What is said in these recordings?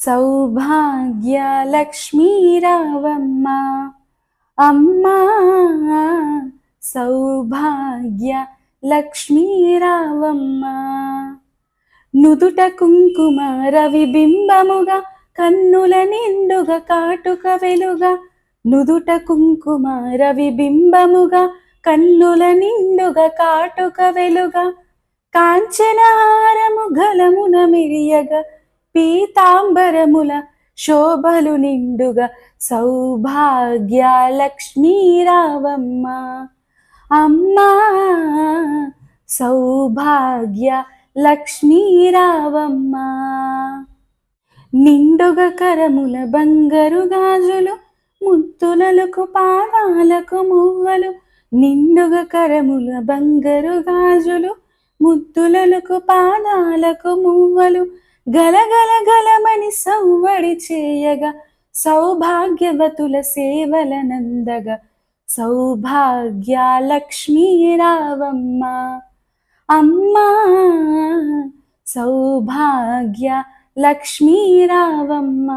సౌభాగ్య లక్ష్మీ రావమ్మ అమ్మా, సౌభాగ్య లక్ష్మీ రావమ్మ. నుదుట కుంకుమ రవిబింబముగా కన్నుల నిండుగా కాటుక వెలుగా, నుదుట కుంకుమ రవిబింబముగా కన్నుల నిండుగా కాటుక వెలుగా, కాంచనహారము గలమున మిరియగా పీతాంబరముల శోభలు నిండుగా, సౌభాగ్య లక్ష్మీ రావమ్మ అమ్మా, సౌభాగ్య లక్ష్మీ రావమ్మ. నిండుగా కరముల బంగారు గాజులు ముత్తులకు పాదాలకు మువ్వలు, నిండుగా కరముల బంగారు గాజులు ముత్తులకు పాదాలకు మువ్వలు, గలగల గలమని సౌవడి చేయగా సౌభాగ్యవతుల సేవలనందగా, సౌభాగ్య లక్ష్మీ రావమ్మ అమ్మా, సౌభాగ్య లక్ష్మీ రావమ్మ.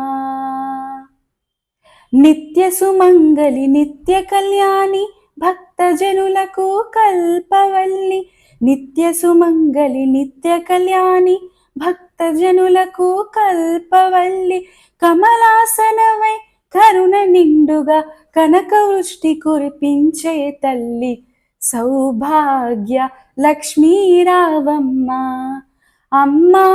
నిత్య సుమంగళి నిత్య కళ్యాణి భక్తజనులకు కల్పవల్లి, నిత్య సుమంగళి నిత్య కళ్యాణి భక్తజనులకు కల్పవల్లి, కమలాసనవై కరుణ నిండుగా కనక వృష్టి కురిపించే తల్లి, సౌభాగ్య లక్ష్మీ రావమ్మ అమ్మా,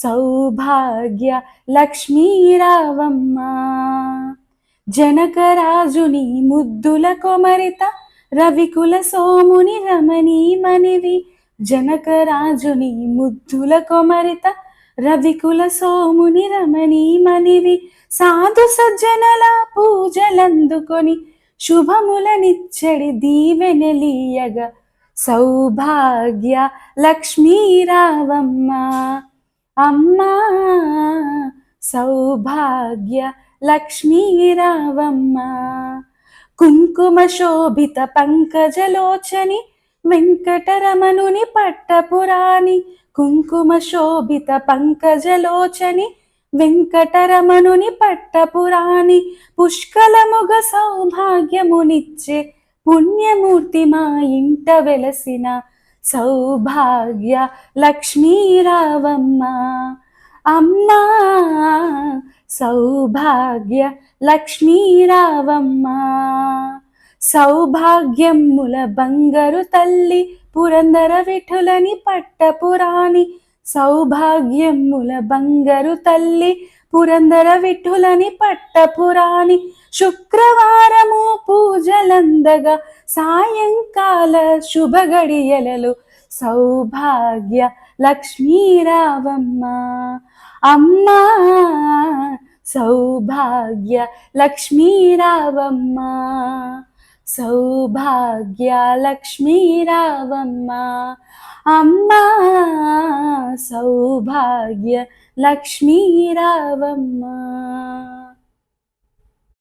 సౌభాగ్య లక్ష్మీ రావమ్మ. జనకరాజుని ముద్దుల కొమరిత రవికుల సోముని రమణీమణివి, జనకరాజుని ముద్దుల కొమరిత రవికుల సోముని రమణీమణివి, సాధు సజ్జనల పూజలందుకొని శుభములనిచ్చడి దీవెనలీయగా, సౌభాగ్య లక్ష్మీ రావమ్మ అమ్మా, సౌభాగ్య లక్ష్మీ రావమ్మ. కుంకుమ శోభిత పంకజలోచని వెంకటరమణుని పట్టపురాణి, కుంకుమ శోభిత పంకజలోచని వెంకటరమణుని పట్టపురాణి, పుష్కలముగ సౌభాగ్యమునిచ్చే పుణ్యమూర్తి మా ఇంట వెలసిన, సౌభాగ్య లక్ష్మీ రావమ్మ అమ్మా, సౌభాగ్య లక్ష్మీ రావమ్మ. సౌభాగ్యముల బంగారు తల్లి పురందర విఠులని పట్టపురాణి, సౌభాగ్యముల బంగారు తల్లి పురందర విఠులని పట్టపురాణి, శుక్రవారము పూజలందగా సాయంకాల శుభగడియలలో, సౌభాగ్య లక్ష్మీ రావమ్మ అమ్మా, సౌభాగ్య లక్ష్మీ రావమ్మ, సౌభాగ్య లక్ష్మీ రావమ్మ అమ్మా, సౌభాగ్య లక్ష్మీ రావమ్మ.